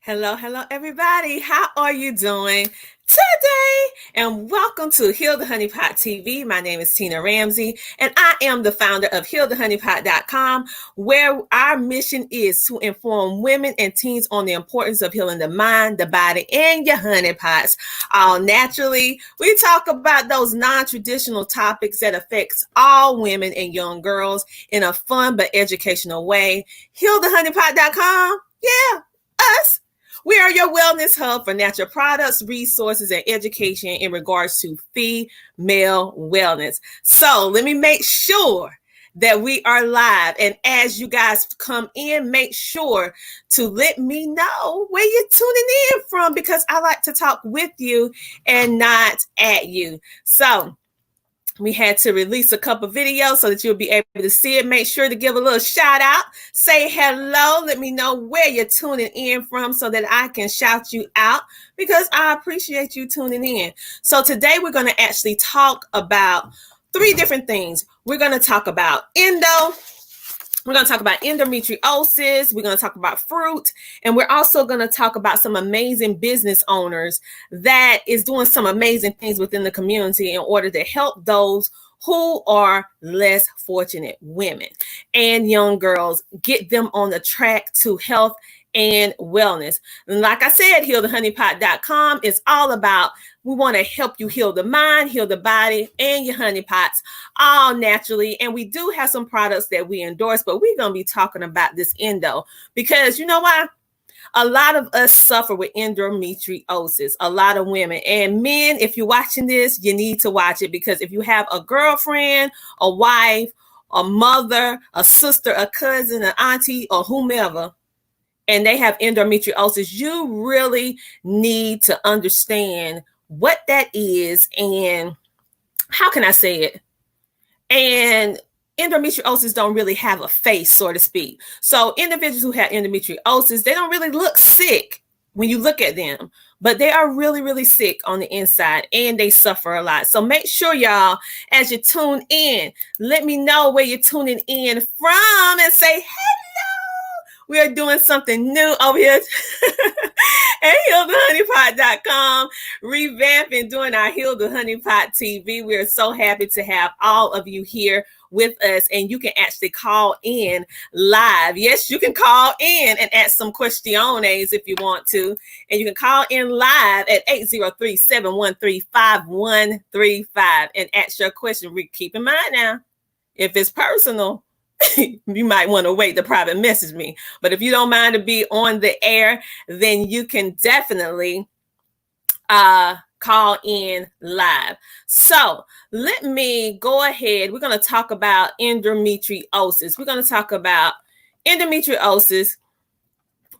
Hello, everybody. How are you doing today? And welcome to Heal the Honeypot TV. My name is Tina Ramsey, and I am the founder of healthehoneypot.com, where our mission is to inform women and teens on the importance of healing the mind, the body, and your honeypots. All naturally, we talk about those non-traditional topics that affects all women and young girls in a fun but educational way. Healthehoneypot.com. Yeah, us. We are your wellness hub for natural products, resources, and education in regards to female wellness. So let me make sure that we are live. And as you guys come in, make sure to let me know where you're tuning in from, because I like to talk with you and not at you. So we had to release a couple videos so that you'll be able to see it. Make sure to give a little shout out. Say hello. Let me know where you're tuning in from so that I can shout you out, because I appreciate you tuning in. So today we're going to actually talk about three different things. We're going to talk about endo. We're going to talk about endometriosis. We're going to talk about fruit. And we're also going to talk about some amazing business owners that is doing some amazing things within the community in order to help those who are less fortunate women and young girls, get them on the track to health and wellness. And like I said, healthehoneypot.com is all about, we want to help you heal the mind, heal the body, and your honeypots all naturally. And we do have some products that we endorse, but we're going to be talking about this endo because you know why? A lot of us suffer with endometriosis, a lot of women. And men, if you're watching this, you need to watch it, because if you have a girlfriend, a wife, a mother, a sister, a cousin, an auntie, or whomever, and they have endometriosis, you really need to understand what that is and how can I say it? And endometriosis don't really have a face, so to speak. So individuals who have endometriosis, they don't really look sick when you look at them, but they are really, really sick on the inside and they suffer a lot. So make sure, y'all, as you tune in, let me know where you're tuning in from and say, hello. We are doing something new over here at healthehoneypot.com, revamping, doing our Heal the Honeypot TV. We are so happy to have all of you here with us, and you can actually call in live. Yes, you can call in and ask some questiones if you want to, and you can call in live at 803-713-5135 and ask your question. Keep in mind now, if it's personal, you might want to wait to private message me. But if you don't mind to be on the air, then you can definitely call in live. So let me go ahead. We're going to talk about endometriosis. We're going to talk about endometriosis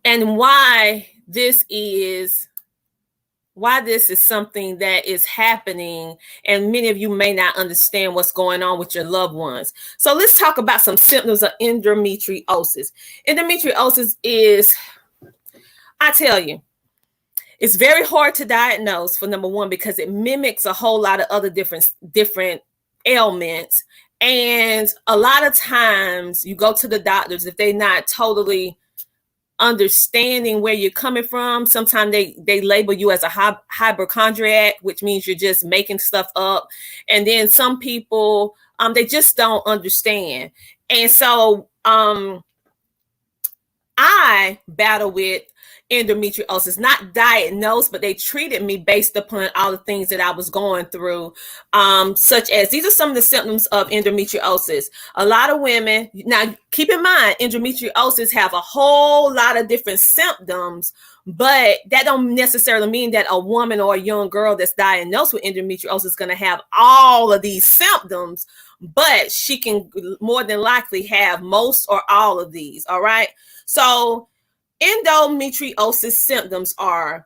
and why this is something that is happening, and many of you may not understand what's going on with your loved ones. So let's talk about some symptoms of endometriosis. Endometriosis is, I tell you, it's very hard to diagnose, for number one, because it mimics a whole lot of other different ailments. And a lot of times you go to the doctors, if they're not totally understanding where you're coming from, sometimes they label you as a hypochondriac, which means you're just making stuff up. And then some people, they just don't understand. And so I battle with endometriosis, not diagnosed, but they treated me based upon all the things that I was going through, such as, these are some of the symptoms of endometriosis. A lot of women, now keep in mind, endometriosis have a whole lot of different symptoms, but that don't necessarily mean that a woman or a young girl that's diagnosed with endometriosis is going to have all of these symptoms, but she can more than likely have most or all of these. All right. So endometriosis symptoms are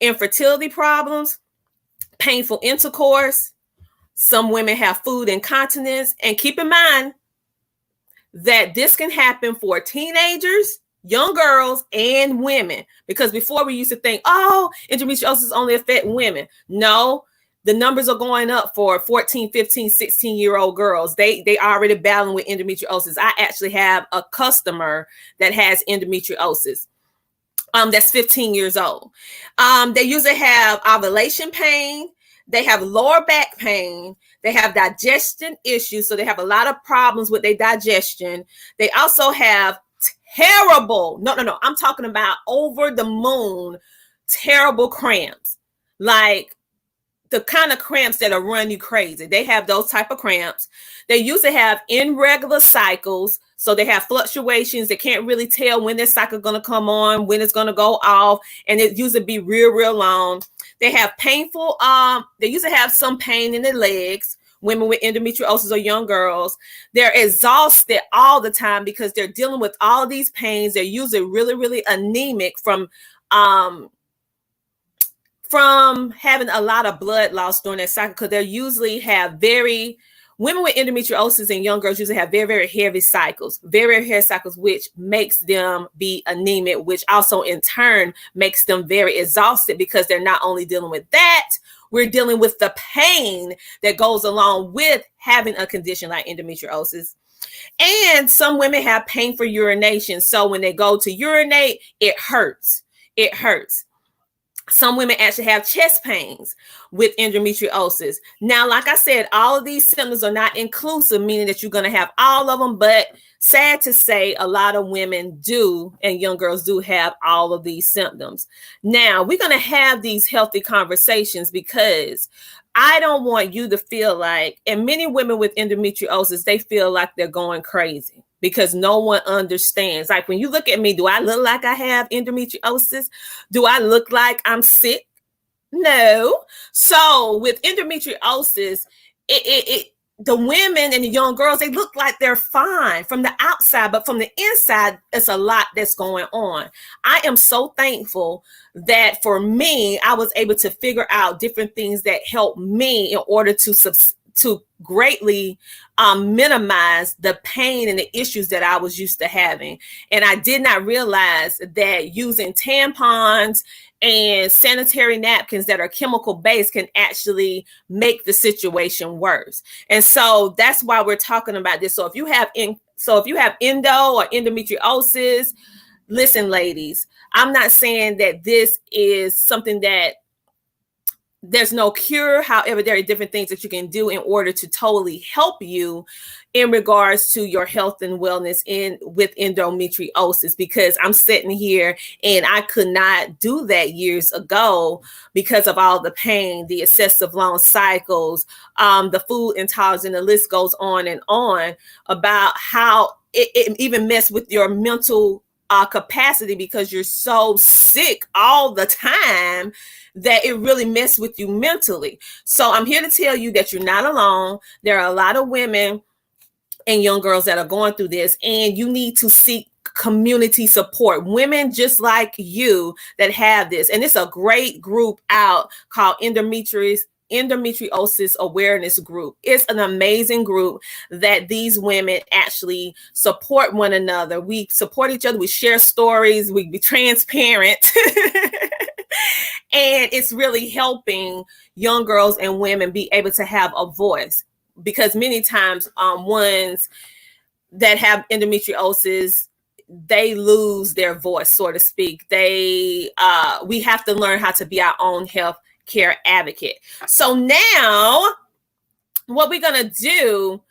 infertility problems, painful intercourse. Some women have food incontinence. And keep in mind that this can happen for teenagers, young girls, and women. Because before we used to think, oh, endometriosis only affect women. No, the numbers are going up for 14, 15, 16-year-old girls. They already battling with endometriosis. I actually have a customer that has endometriosis. that's 15 years old. They usually have ovulation pain. They have lower back pain. They have digestion issues. So they have a lot of problems with their digestion. They also have terrible, I'm talking about over the moon, terrible cramps. Like the kind of cramps that'll run you crazy. They have those type of cramps. They usually have irregular cycles. So they have fluctuations. They can't really tell when their cycle is going to come on, when it's going to go off. And it usually be real long. They have painful, they usually have some pain in their legs. Women with endometriosis or young girls, they're exhausted all the time because they're dealing with all these pains. They're usually really anemic from having a lot of blood loss during their cycle, because they usually have women with endometriosis and young girls usually have very heavy cycles, very heavy cycles, which makes them be anemic, which also in turn makes them very exhausted because they're not only dealing with that, we're dealing with the pain that goes along with having a condition like endometriosis. And some women have painful urination. So when they go to urinate, it hurts. It hurts. Some women actually have chest pains with endometriosis. Now, like I said, all of these symptoms are not inclusive, meaning that you're going to have all of them. But sad to say, a lot of women do, and young girls do have all of these symptoms. Now, we're going to have these healthy conversations because I don't want you to feel like, and many women with endometriosis, they feel like they're going crazy because no one understands. Like when you look at me, do I look like I have endometriosis? Do I look like I'm sick? No. So with endometriosis, the women and the young girls, they look like they're fine from the outside, but from the inside, it's a lot that's going on. I am so thankful that for me, I was able to figure out different things that helped me in order to greatly minimize the pain and the issues that I was used to having. And I did not realize that using tampons and sanitary napkins that are chemical based can actually make the situation worse. And so that's why we're talking about this. So if you have endo or endometriosis, listen, ladies, I'm not saying that this is something that there's no cure. However, there are different things that you can do in order to totally help you in regards to your health and wellness with endometriosis, because I'm sitting here and I could not do that years ago because of all the pain, the excessive long cycles, the food intolerance, and the list goes on and on about how it even mess with your mental capacity because you're so sick all the time that it really messes with you mentally. So I'm here to tell you that you're not alone. There are a lot of women and young girls that are going through this, and you need to seek community support. Women just like you that have this. And it's a great group out called Endometriosis Awareness Group. It's an amazing group that these women actually support one another. We support each other. We share stories. We be transparent. And it's really helping young girls and women be able to have a voice, because many times ones that have endometriosis, they lose their voice, so to speak. We have to learn how to be our own health care advocate. So now what we're going to do,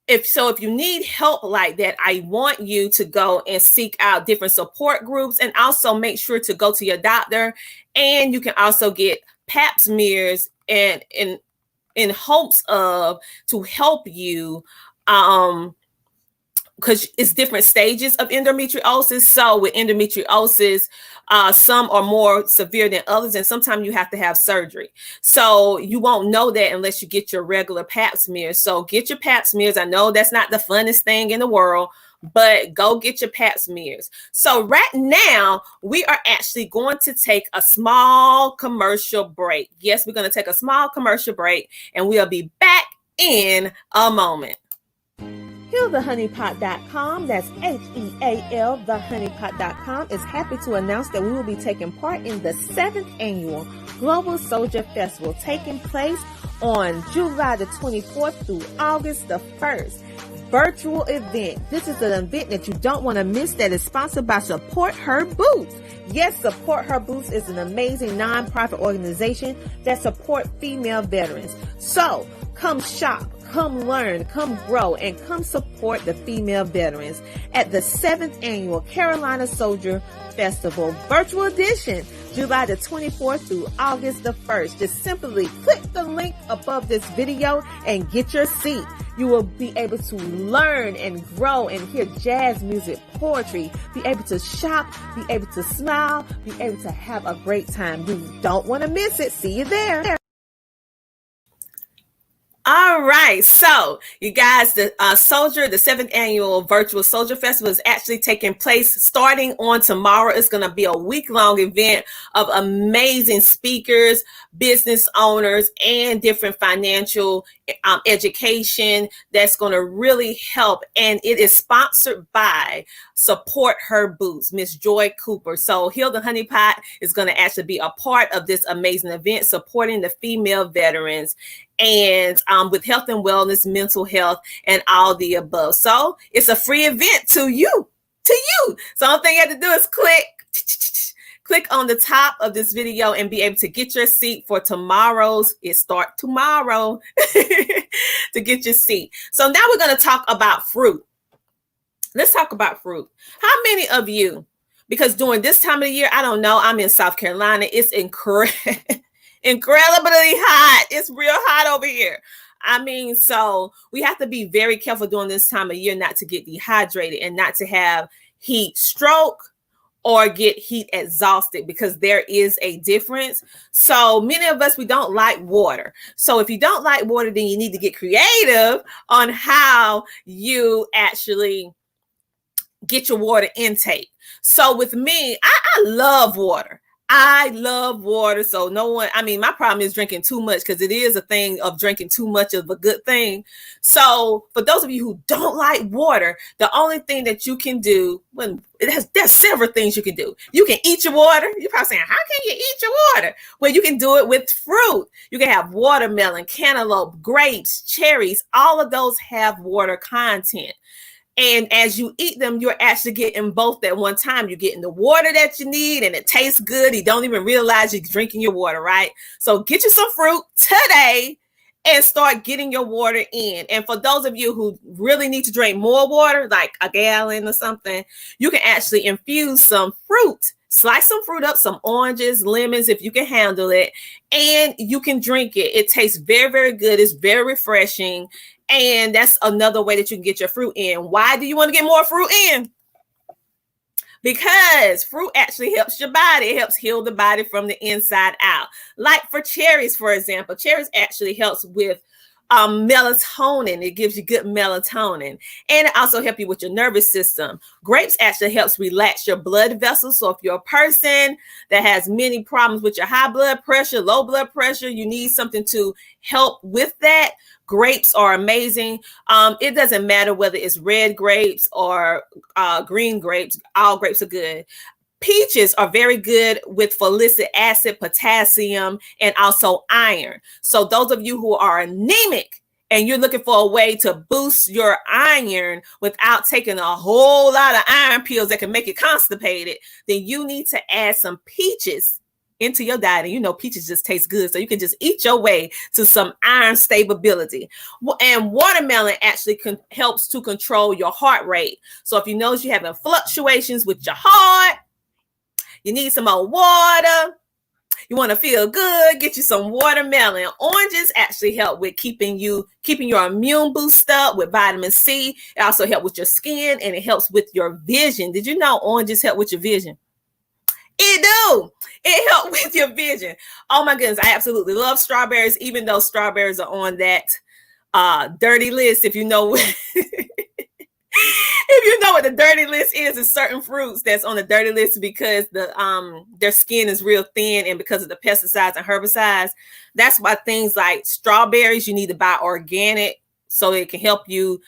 if you need help like that, I want you to go and seek out different support groups, and also make sure to go to your doctor. And you can also get pap smears and in hopes of to help you because it's different stages of endometriosis. So with endometriosis, some are more severe than others, and sometimes you have to have surgery. So you won't know that unless you get your regular pap smears. So get your pap smears. I know that's not the funnest thing in the world, but go get your pap smears. So right now, we are actually going to take a small commercial break. Yes, we're going to take a small commercial break, and we'll be back in a moment. HealTheHoneypot.com, that's HEAL, thehoneypot.com, is happy to announce that we will be taking part in the 7th annual Global Soldier Festival, taking place on July the 24th through August the 1st. virtual event. This is an event that you don't want to miss that is sponsored by Support Her Boots. Yes, Support Her Boots is an amazing nonprofit organization that supports female veterans. So come shop, come learn, come grow, and come support the female veterans at the 7th Annual Carolina Soldier Festival Virtual Edition, July the 24th through August the 1st. Just simply click the link above this video and get your seat. You will be able to learn and grow and hear jazz music, poetry, be able to shop, be able to smile, be able to have a great time. You don't want to miss it. See you there. All right, so you guys, the 7th Annual Virtual Soldier Festival is actually taking place starting on tomorrow. It's going to be a week-long event of amazing speakers, business owners, and different financial education that's going to really help. And it is sponsored by Support Her Boots, Miss Joie Cooper. So Heal the Honeypot is going to actually be a part of this amazing event, supporting the female veterans and with health and wellness, mental health, and all the above. So it's a free event to you. So the only thing you have to do is click on the top of this video and be able to get your seat for tomorrow's. It starts tomorrow to get your seat. So now we're going to talk about fruit. Let's talk about fruit. How many of you, because during this time of the year, I don't know, I'm in South Carolina. It's incredibly hot. It's real hot over here. I mean, so we have to be very careful during this time of year not to get dehydrated and not to have heat stroke or get heat exhausted, because there is a difference. So many of us, we don't like water. So if you don't like water, then you need to get creative on how you actually get your water intake. So with me, I love water. I love water. So my problem is drinking too much, because it is a thing of drinking too much of a good thing. So for those of you who don't like water, the only thing that you can do, there's several things you can do. You can eat your water. You're probably saying, how can you eat your water? Well, you can do it with fruit. You can have watermelon, cantaloupe, grapes, cherries. All of those have water content. And as you eat them, you're actually getting both at one time. You're getting the water that you need, and it tastes good. You don't even realize you're drinking your water, right? So get you some fruit today and start getting your water in. And for those of you who really need to drink more water, like a gallon or something, you can actually infuse some fruit. Slice some fruit up, some oranges, lemons, if you can handle it, and you can drink it. It tastes very, very good. It's very refreshing. And that's another way that you can get your fruit in. Why do you want to get more fruit in? Because fruit actually helps your body. It helps heal the body from the inside out. Like for cherries, for example, cherries actually helps with melatonin. It gives you good melatonin, and it also helps you with your nervous system. Grapes actually helps relax your blood vessels. So if you're a person that has many problems with your high blood pressure, low blood pressure, you need something to help with that, grapes are amazing. It doesn't matter whether it's red grapes or green grapes. All grapes are good. Peaches are very good with folic acid, potassium, and also iron. So those of you who are anemic and you're looking for a way to boost your iron without taking a whole lot of iron pills that can make you constipated, then you need to add some peaches into your diet. And you know, peaches just taste good. So you can just eat your way to some iron stability. And watermelon actually helps to control your heart rate. So if you notice you're having fluctuations with your heart, you need some more water, you want to feel good, get you some watermelon. Oranges actually help with keeping your immune boost up with vitamin C. It also helps with your skin, and it helps with your vision. Did you know oranges help with your vision? It do. It helps with your vision. Oh my goodness, I absolutely love strawberries, even though strawberries are on that dirty list. If you know if you know what the dirty list is certain fruits that's on the dirty list because their skin is real thin, and because of the pesticides and herbicides. That's why things like strawberries, you need to buy organic so it can help you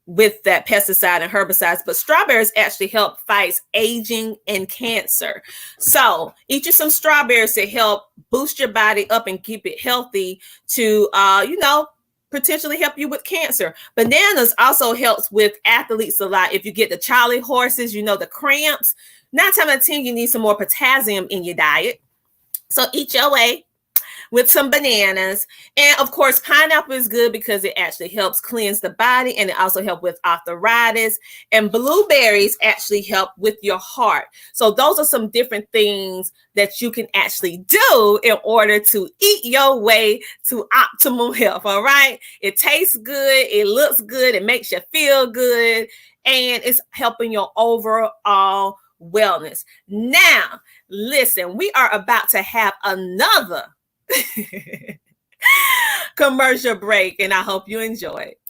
with that pesticide and herbicides. But strawberries actually help fight aging and cancer. So eat you some strawberries to help boost your body up and keep it healthy to, potentially help you with cancer. Bananas also helps with athletes a lot. If you get the Charlie horses, the cramps, 9 times out of 10, you need some more potassium in your diet. So eat your way with some bananas. And of course, pineapple is good because it actually helps cleanse the body, and it also helps with arthritis. And blueberries actually help with your heart. So those are some different things that you can actually do in order to eat your way to optimal health. All right. It tastes good. It looks good. It makes you feel good. And it's helping your overall wellness. Now, listen, we are about to have another commercial break, and I hope you enjoy it.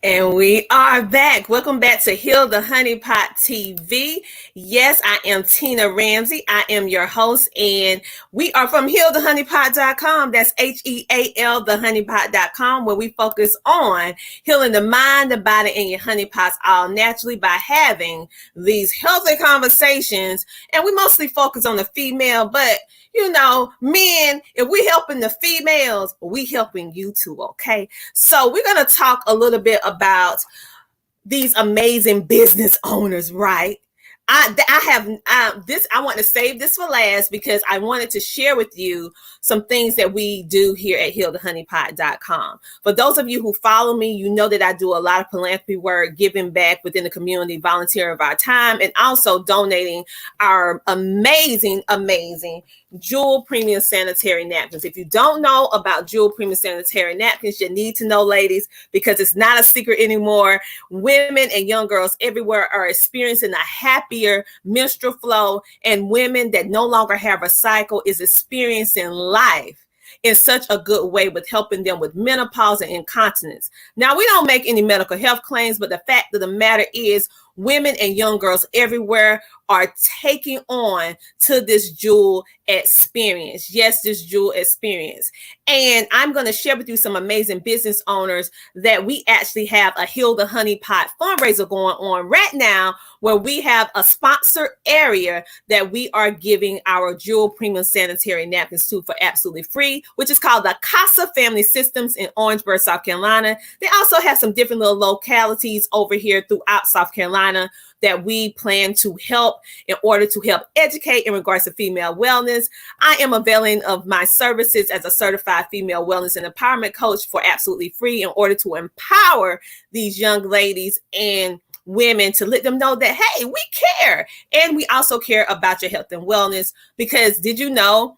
And we are back. Welcome back to Heal the Honeypot TV. Yes, I am Tina Ramsey. I am your host, and we are from healthehoneypot.com. That's HEAL, thehoneypot.com, where we focus on healing the mind, the body, and your honeypots all naturally by having these healthy conversations. And we mostly focus on the female, but men, if we helping the females, we helping you too, okay? So we're going to talk a little bit about these amazing business owners, right? I want to save this for last because I wanted to share with you some things that we do here at healthehoneypot.com. For those of you who follow me, you know that I do a lot of philanthropy work, giving back within the community, volunteering of our time, and also donating our amazing Joie Premium Sanitary Napkins. If you don't know about Joie Premium Sanitary Napkins, you need to know, ladies, because it's not a secret anymore. Women and young girls everywhere are experiencing a happier menstrual flow, and women that no longer have a cycle is experiencing life in such a good way with helping them with menopause and incontinence. Now, we don't make any medical health claims, but the fact of the matter is women and young girls everywhere are taking on to this Joie experience. Yes, this Joie experience. And I'm going to share with you some amazing business owners that we actually have a Heal the Honeypot fundraiser going on right now, where we have a sponsored area that we are giving our Joie Premium Sanitary Napkins to for absolutely free, which is called the CASA Family Systems in Orangeburg, South Carolina. They also have some different little localities over here throughout South Carolina that we plan to help in order to help educate in regards to female wellness. I am availing of my services as a certified female wellness and empowerment coach for absolutely free in order to empower these young ladies and women to let them know that, hey, we care. And we also care about your health and wellness, because did you know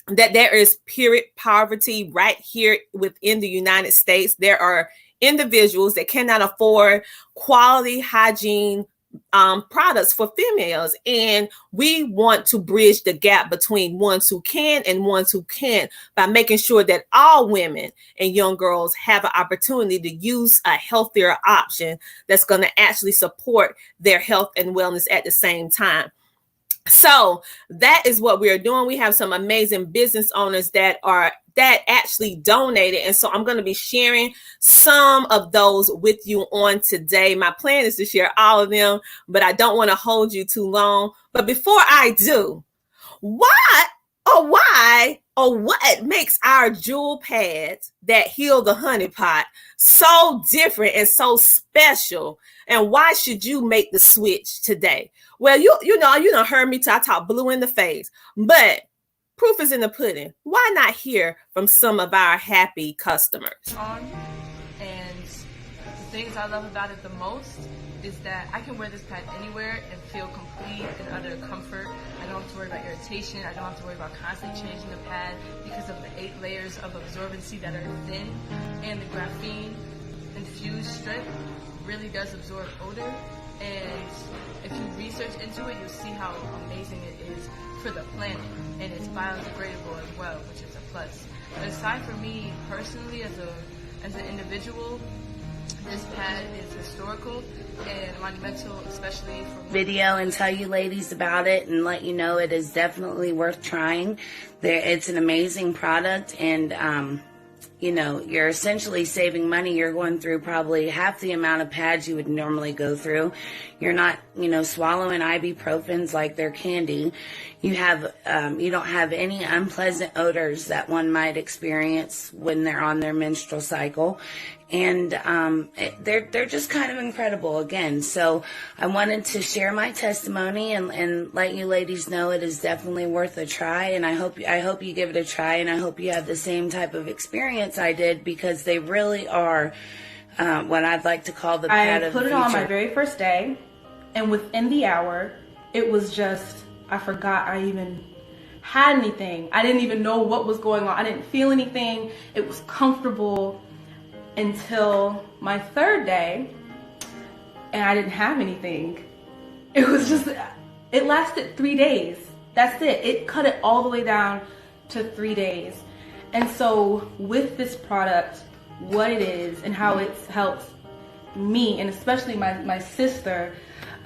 that there is period poverty right here within the United States? There are individuals that cannot afford quality hygiene products for females, and we want to bridge the gap between ones who can and ones who can't by making sure that all women and young girls have an opportunity to use a healthier option that's going to actually support their health and wellness at the same time. So that is what we are doing. We have some amazing business owners that actually donated. And so I'm going to be sharing some of those with you on today. My plan is to share all of them, but I don't want to hold you too long. But before I do, why or what makes our jewel pads that heal the honeypot so different and so special? And why should you make the switch today? Well, you done heard me talk blue in the face, but proof is in the pudding. Why not hear from some of our happy customers? And the things I love about it the most is that I can wear this pad anywhere and feel complete and utter comfort. I don't have to worry about irritation. I don't have to worry about constantly changing the pad because of the 8 layers of absorbency that are thin, and the graphene infused strip really does absorb odor. And if you research into it, you'll see how amazing it is for the planet, and it's biodegradable as well, which is a plus. But aside from me personally as an individual, this pad is historical and monumental, especially for video, and tell you ladies about it and let you know it is definitely worth trying. It's an amazing product, and you're essentially saving money. You're going through probably half the amount of pads you would normally go through. You're not, swallowing ibuprofens like they're candy. You don't have any unpleasant odors that one might experience when they're on their menstrual cycle. And they're just kind of incredible again. So I wanted to share my testimony and let you ladies know it is definitely worth a try. And I hope you give it a try, and I hope you have the same type of experience I did, because they really are what I'd like to call the pad of the future. I put it on my very first day, and within the hour, it was just, I forgot I even had anything. I didn't even know what was going on. I didn't feel anything. It was comfortable until my 3rd day, and I didn't have anything. It was just, it lasted 3 days. That's it. It cut it all the way down to 3 days. And so with this product, what it is and how it's helped me, and especially my sister,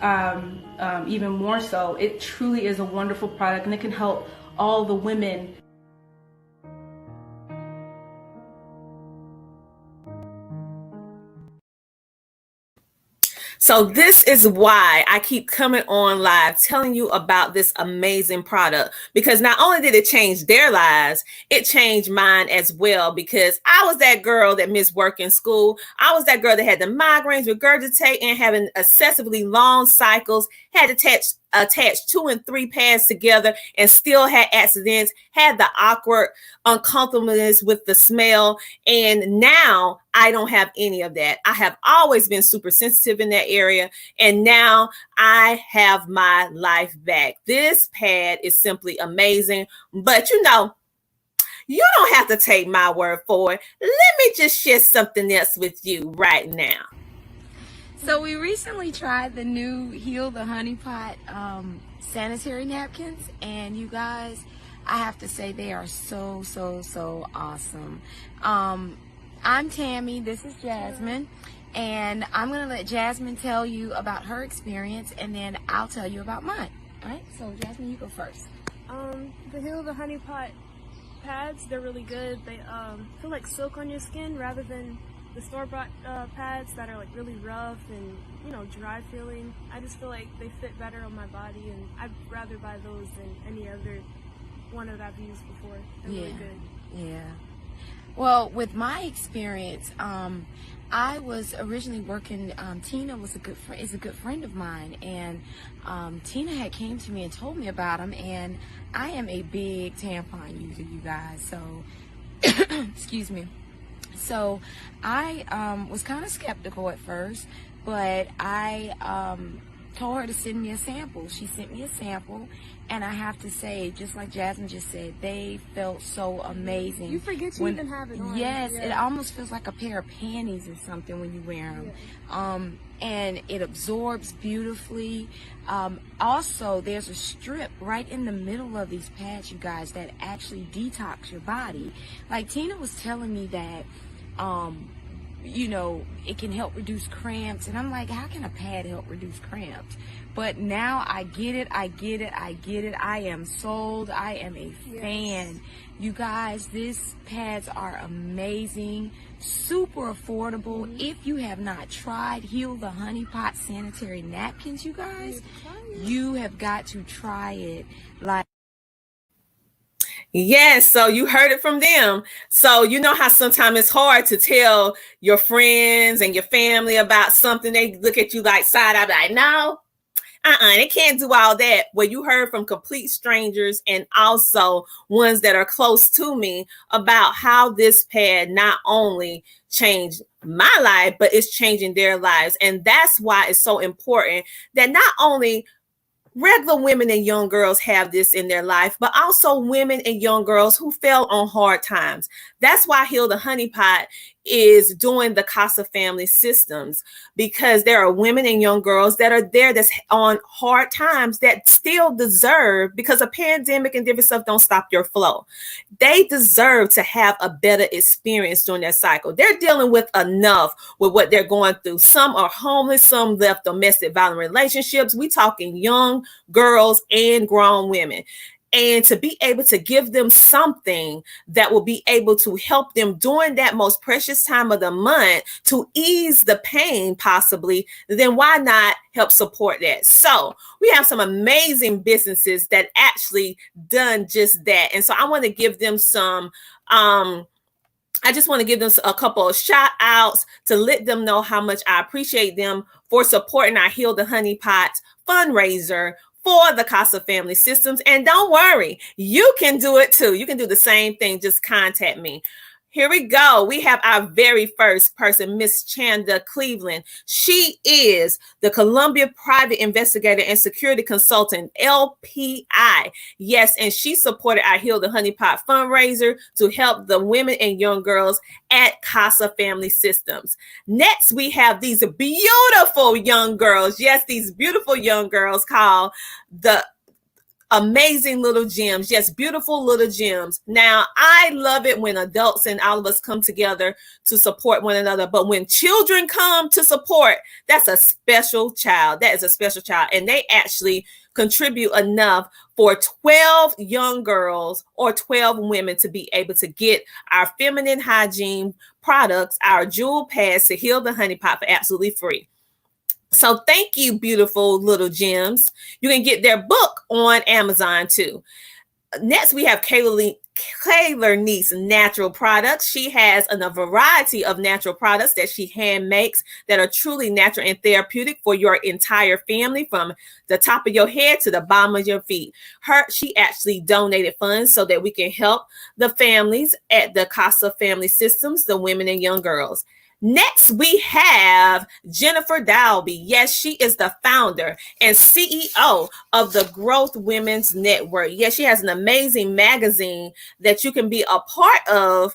even more so, it truly is a wonderful product, and it can help all the women. So this is why I keep coming on live telling you about this amazing product, because not only did it change their lives, it changed mine as well, because I was that girl that missed work in school. I was that girl that had the migraines, regurgitate, and having excessively long cycles, had to attach 2 and 3 pads together, and still had accidents, had the awkward uncomfortableness with the smell. And now I don't have any of that. I have always been super sensitive in that area, and now I have my life back. This pad is simply amazing, but you don't have to take my word for it. Let me just share something else with you right now. So we recently tried the new Heal the Honeypot sanitary napkins, and you guys, I have to say they are so awesome. I'm Tammy, this is Jasmine, and I'm going to let Jasmine tell you about her experience, and then I'll tell you about mine. All right, so Jasmine, you go first. The Heal the Honeypot pads, they're really good. They feel like silk on your skin rather than the store-bought pads that are like really rough and dry feeling. I just feel like they fit better on my body, and I'd rather buy those than any other one that I've used before. They're really good. Yeah. Well, with my experience, I was originally working. Tina is a good friend of mine, and Tina had came to me and told me about them, and I am a big tampon user, you guys. So, excuse me. So I was kind of skeptical at first, but I told her to send me a sample. She sent me a sample, and I have to say, just like Jasmine just said, they felt so amazing. You forget you even have it on. Yes, yeah. It almost feels like a pair of panties or something when you wear them. Yeah. And it absorbs beautifully. Also, there's a strip right in the middle of these pads, you guys, that actually detox your body. Like Tina was telling me that, you know, it can help reduce cramps. And I'm like, how can a pad help reduce cramps? But now I get it. I am sold. I am a fan. You guys, these pads are amazing, super affordable. If you have not tried Heal the Honeypot Sanitary Napkins, you guys, you have got to try it. Yes, so you heard it from them. So you know how sometimes it's hard to tell your friends and your family about something. They look at you like side eye, like, no, they can't do all that. Well, you heard from complete strangers and also ones that are close to me about how this pad not only changed my life, but it's changing their lives. And that's why it's so important that not only regular women and young girls have this in their life, but also women and young girls who fell on hard times. That's why Heal the Honeypot is doing the CASA Family Systems, because there are women and young girls that are there that's on hard times that still deserve, because a pandemic and different stuff don't stop your flow. They deserve to have a better experience during their cycle. They're dealing with enough with what they're going through. Some are homeless, some left domestic violent relationships. We talking young girls and grown women. And to be able to give them something that will be able to help them during that most precious time of the month to ease the pain possibly, then why not help support that? So we have some amazing businesses that actually done just that. And so I want to give them some, I just want to give them a couple of shout outs to let them know how much I appreciate them for supporting our Heal the Honeypot fundraiser for the CASA Family Systems. And don't worry, you can do it too. You can do the same thing. Just contact me. Here we go. We have our very first person, Miss Chanda Cleveland. She is the Columbia Private Investigator and Security Consultant, LPI. Yes, and she supported our Heal the Honeypot fundraiser to help the women and young girls at CASA Family Systems. Next, we have these beautiful young girls. Yes, these beautiful young girls called the Amazing Little Gems. Yes, beautiful little gems. Now, I love it when adults and all of us come together to support one another. But when children come to support, that's a special child. That is a special child. And they actually contribute enough for 12 young girls or 12 women to be able to get our feminine hygiene products, our jewel pads to Heal the Honeypot for absolutely free. So thank you, beautiful little gems. You can get their book on Amazon too. Next, we have Kaylor Neese Natural Products. She has a variety of natural products that she hand makes that are truly natural and therapeutic for your entire family, from the top of your head to the bottom of your feet. She actually donated funds so that we can help the families at the CASA Family Systems, the women and young girls. Next, we have Jennifer Dalby. Yes, she is the founder and CEO of the Growth Women's Network. Yes, she has an amazing magazine that you can be a part of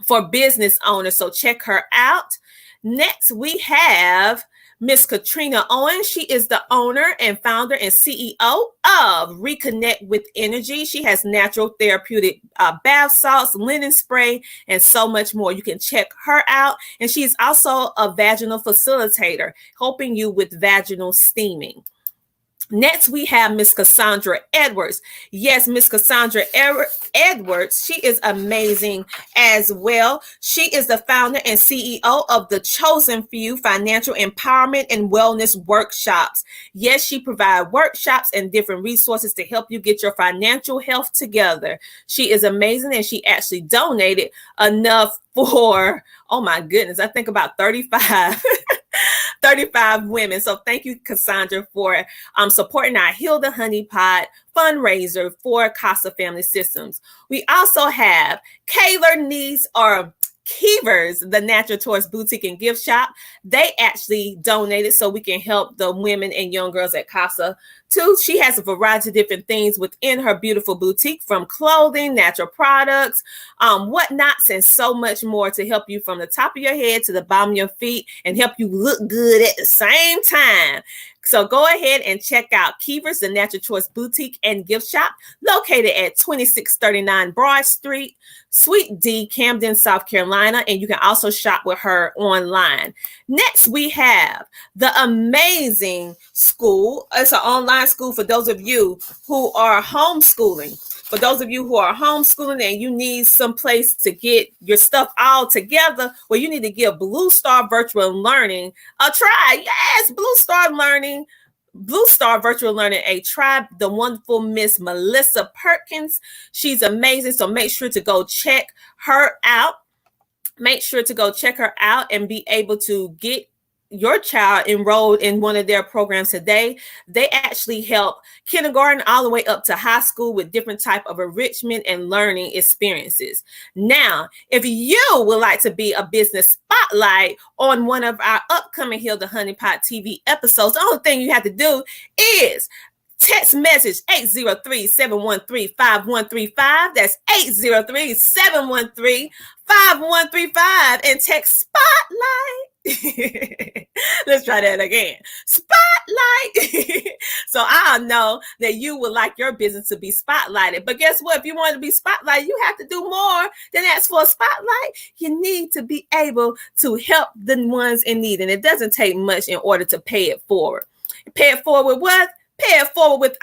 for business owners. So check her out. Next, we have Miss Katrina Owens. She is the owner and founder and CEO of Reconnect with Energy. She has natural therapeutic bath salts, linen spray, and so much more. You can check her out. And she's also a vaginal facilitator, helping you with vaginal steaming. Next, we have Miss Cassandra Edwards. Yes, Miss Cassandra Edwards. She is amazing as well. She is the founder and CEO of the Chosen Few Financial Empowerment and Wellness Workshops. Yes, she provides workshops and different resources to help you get your financial health together. She is amazing, and she actually donated enough for, oh my goodness, I think about 35 women. So thank you, Cassandra, for supporting our Heal the Honeypot fundraiser for CASA Family Systems. We also have Kaylor Neese, or Keevers, the Natural Tourist Boutique and Gift Shop, they actually donated so we can help the women and young girls at CASA too. She has a variety of different things within her beautiful boutique, from clothing, natural products, whatnots, and so much more to help you from the top of your head to the bottom of your feet and help you look good at the same time. So go ahead and check out Keevers, the Natural Choice Boutique and Gift Shop, located at 2639 Broad Street, Suite D, Camden, South Carolina. And you can also shop with her online. Next, we have the amazing school. It's an online school for those of you who are homeschooling. For those of you who are homeschooling and you need some place to get your stuff all together, well, you need to give Blue Star Virtual Learning a try. Yes, Blue Star Virtual Learning a try. The wonderful Miss Melissa Perkins. She's amazing. So make sure to go check her out. Make sure to go check her out and be able to get your child enrolled in one of their programs today. They actually help kindergarten all the way up to high school with different type of enrichment and learning experiences. Now, if you would like to be a business spotlight on one of our upcoming Heal the Honeypot TV episodes, the only thing you have to do is text message 803-713-5135. That's 803-713-5135 and text spotlight. Let's try that again. Spotlight. So I know that you would like your business to be spotlighted. But guess what? If you want to be spotlighted, you have to do more than ask for a spotlight. You need to be able to help the ones in need. And it doesn't take much in order to pay it forward. Pay it forward with what? Pay it forward with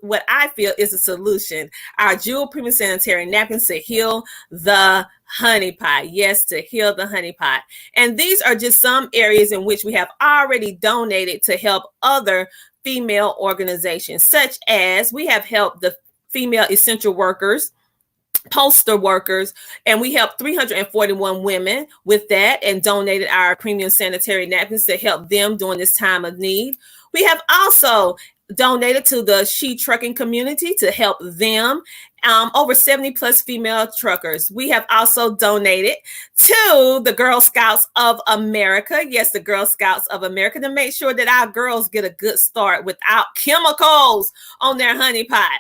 what I feel is a solution. Our Joie Premium Sanitary Napkins to heal the honeypot. Yes, to heal the honeypot. And these are just some areas in which we have already donated to help other female organizations, such as we have helped the female essential workers, poster workers, and we helped 341 women with that and donated our premium sanitary napkins to help them during this time of need. We have also donated to the She Trucking community to help them. Over 70 plus female truckers. We have also donated to the Girl Scouts of America. Yes, the Girl Scouts of America, to make sure that our girls get a good start without chemicals on their honeypot.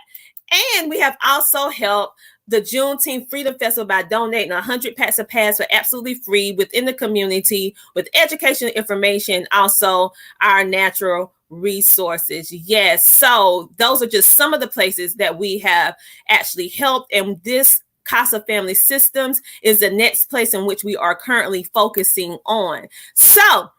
And we have also helped the Juneteenth Freedom Festival by donating 100 packs of pads for absolutely free within the community with educational information, also our natural resources. Yes, so those are just some of the places that we have actually helped, and this CASA Family Systems is the next place in which we are currently focusing on. So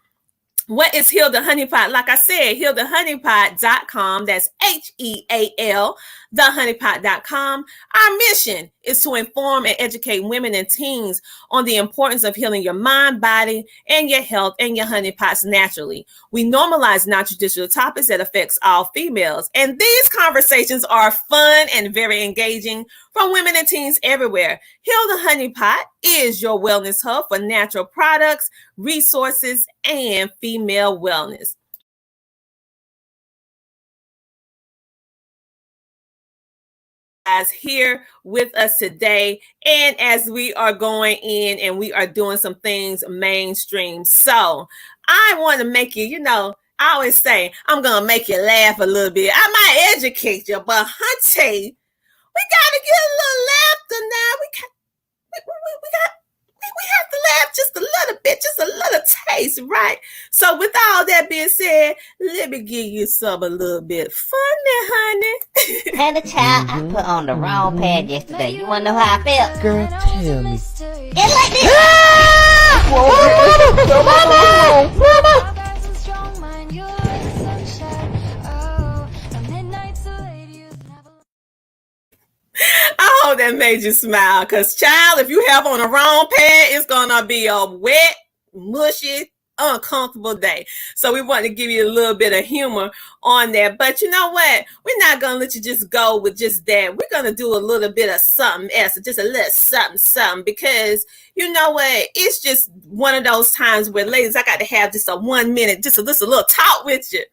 what is Heal the Honeypot? Like I said, healthehoneypot.com. That's HEAL, thehoneypot.com. Our mission is to inform and educate women and teens on the importance of healing your mind, body, and your health and your honeypots naturally. We normalize non-traditional topics that affects all females. And these conversations are fun and very engaging from women and teens everywhere. Heal the Honeypot is your wellness hub for natural products, resources, and female wellness. Guys here with us today, and as we are going in and we are doing some things mainstream. So I want to make you, I always say I'm going to make you laugh a little bit. I might educate you, but hunty, we got to get a little laughter now. We have to laugh just a little bit, just a little taste, right? So with all that being said, let me give you a little bit funny, honey. Hey, the child, I put on the wrong pad yesterday. You want to know how I felt? Girl, tell me. It's like this. Mama! I hope that made you smile, because child, if you have on the wrong pad, it's gonna be a wet, mushy, uncomfortable day. So we want to give you a little bit of humor on that. But you know what? We're not gonna let you just go with just that. We're gonna do a little bit of something else, just a little something, because you know what? It's just one of those times where, ladies, I got to have just a 1 minute, just a little talk with you.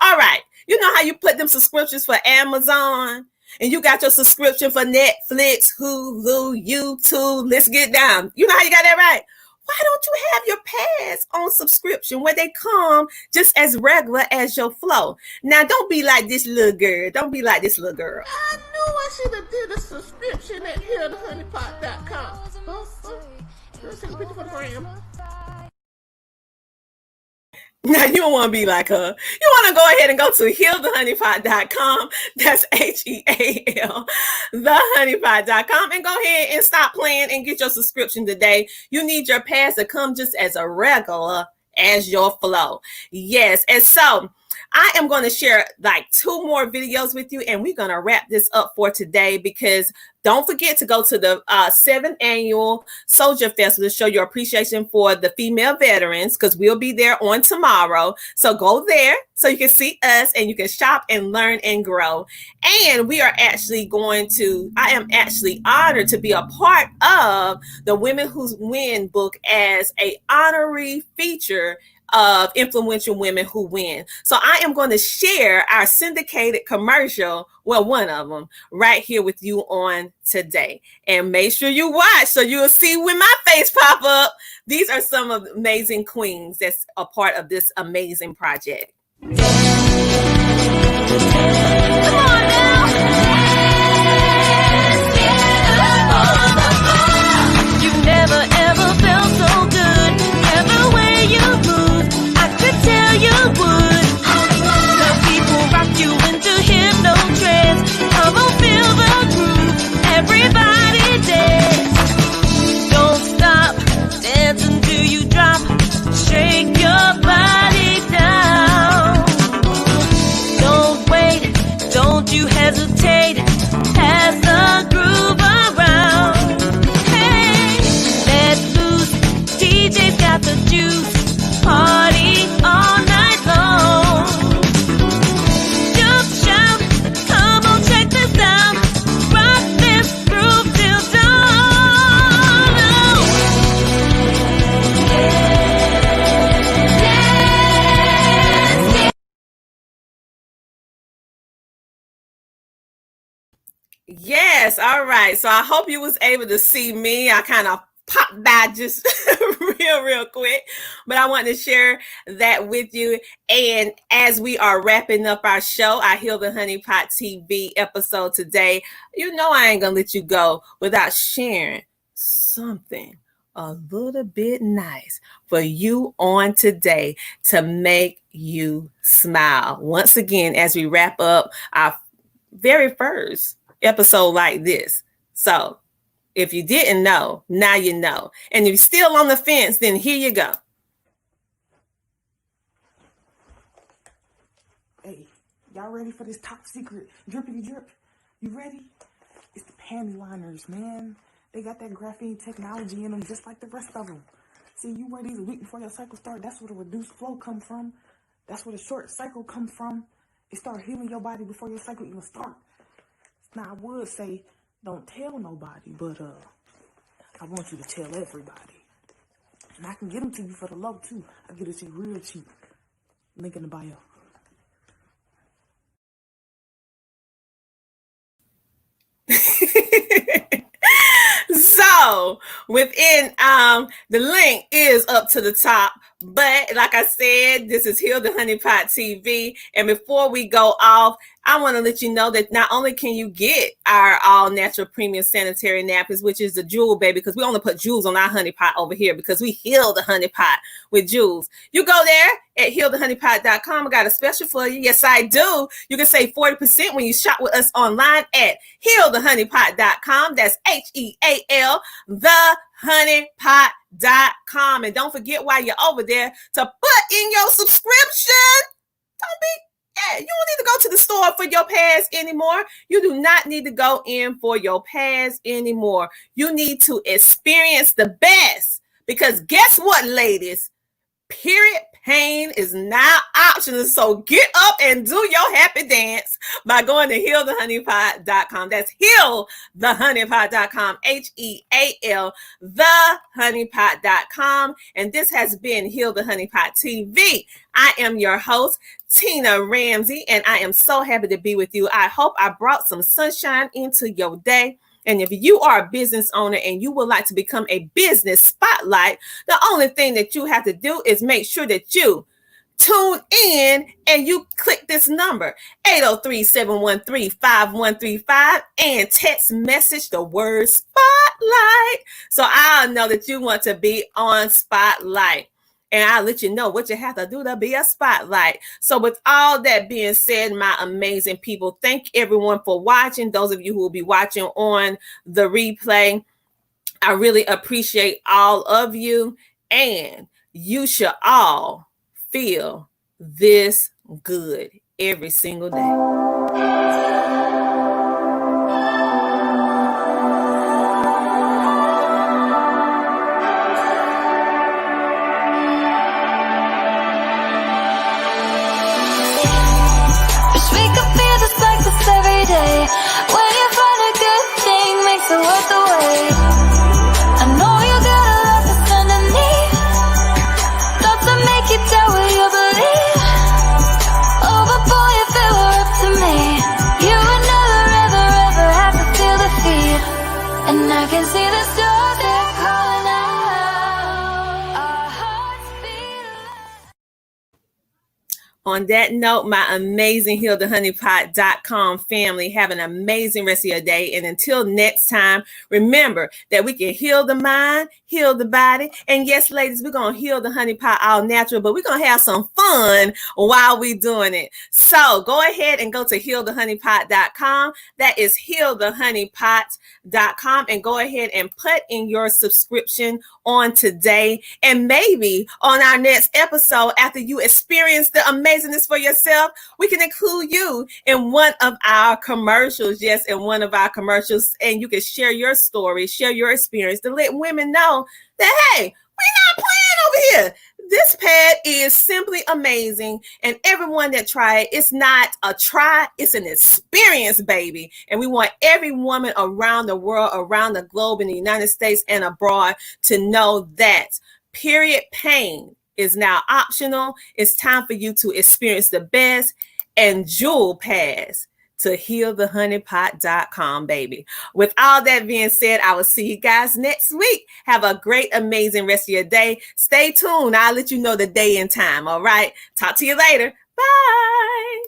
All right. You know how you put them subscriptions for Amazon? and you got your subscription for Netflix, Hulu, YouTube. Let's get down. You know how you got that right? Why don't you have your pads on subscription where they come just as regular as your flow? Now, don't be like this little girl. Don't be like this little girl. I knew I should have did a subscription at healthehoneypot.com. Girl, send a picture for the gram. Now, you don't want to be like her. You want to go ahead and go to healthehoneypot.com. That's HEAL, thehoneypot.com, and go ahead and stop playing and get your subscription today. You need your pass to come just as a regular as your flow. Yes, and so I am going to share like 2 more videos with you, and we're going to wrap this up for today, because don't forget to go to the 7th annual Soldier Festival to show your appreciation for the female veterans, because we'll be there on tomorrow. So go there so you can see us and you can shop and learn and grow. And we are actually I am actually honored to be a part of the Women Who Win book as a honorary feature of influential women who win. So I am going to share our syndicated commercial, well, one of them, right here with you on today. And make sure you watch so you'll see when my face pop up. These are some of the amazing queens that's a part of this amazing project. Come on now. You never ever felt so good. Everywhere you move, I could tell you would. The people rock you into hypno trance. Come on, feel the groove. Everybody dance. Don't stop, dance until you drop. Shake your body down. Don't wait, don't you hesitate. Pass the groove around. Hey, let loose. DJ's got the juice. Party all night long. Jump, shout, come on, check this out. Rock this groove till dawn. Yes, all right. So I hope you was able to see me. I kind of popped by just real quick, but I want to share that with you. And as we are wrapping up our show, our Heal the Honeypot TV episode today, you know I ain't gonna let you go without sharing something a little bit nice for you on today to make you smile. Once again, as we wrap up our very first episode like this. So if you didn't know, now you know. And if you're still on the fence, then here you go. Hey, y'all ready for this top secret drippity drip? You ready? It's the panty liners, man. They got that graphene technology in them just like the rest of them. See, you wear these a week before your cycle start. That's where the reduced flow come from. That's where the short cycle comes from. It start healing your body before your cycle even start. Now, I would say don't tell nobody, but I want you to tell everybody. And I can get them to you for the low, too. I get it to you real cheap. Link in the bio. So within the link is up to the top, but like I said, this is Heal the Honeypot TV, and before we go off, I want to let you know that not only can you get our all natural premium sanitary napkins, which is the jewel baby, because we only put jewels on our honeypot over here because we heal the honeypot with jewels. You go there at healthehoneypot.com. I got a special for you. Yes, I do. You can save 40% when you shop with us online at healthehoneypot.com. That's HEAL, thehoneypot.com. And don't forget while you're over there to put in your subscription. You don't need to go to the store for your pads anymore. You do not need to go in for your pads anymore. You need to experience the best, because guess what, ladies? period pain is now optional. So get up and do your happy dance by going to healthehoneypot.com. That's healthehoneypot.com, HEAL, thehoneypot.com. And this has been Heal the Honeypot TV. I am your host, Tina Ramsey, and I am so happy to be with you. I hope I brought some sunshine into your day. And if you are a business owner and you would like to become a business spotlight, the only thing that you have to do is make sure that you tune in and you click this number, 803-713-5135, and text message the word spotlight. So I'll know that you want to be on Spotlight. And I'll let you know what you have to do to be a spotlight. So with all that being said, my amazing people, thank everyone for watching. Those of you who will be watching on the replay, I really appreciate all of you. And you should all feel this good every single day. Every day, when you find a good thing, makes it worth the wait. I know you got a lot that's underneath, thoughts that make you doubt what you believe. Oh, but boy, if it were up to me, you would never, ever, ever have to feel defeat. And I can see the stars, they're calling out. Our hearts beat. On that note, my amazing healthehoneypot.com family, have an amazing rest of your day. And until next time, remember that we can heal the mind, heal the body. And yes, ladies, we're going to heal the honey pot all natural, but we're going to have some fun while we're doing it. So go ahead and go to healthehoneypot.com. That is healthehoneypot.com. And go ahead and put in your subscription on today. And maybe on our next episode, after you experience the amazingness for yourself, we can include you in one of our commercials. Yes, in one of our commercials. And you can share your story, share your experience to let women know that, hey, we're not playing over here. This pad is simply amazing. And everyone that tried, it's not a try, it's an experience, baby. And we want every woman around the world, around the globe, in the United States and abroad to know that period pain is now optional. It's time for you to experience the best and jewel pads to healthehoneypot.com, baby. With all that being said, I will see you guys next week. Have a great, amazing rest of your day. Stay tuned. I'll let you know the day and time. All right. Talk to you later. Bye.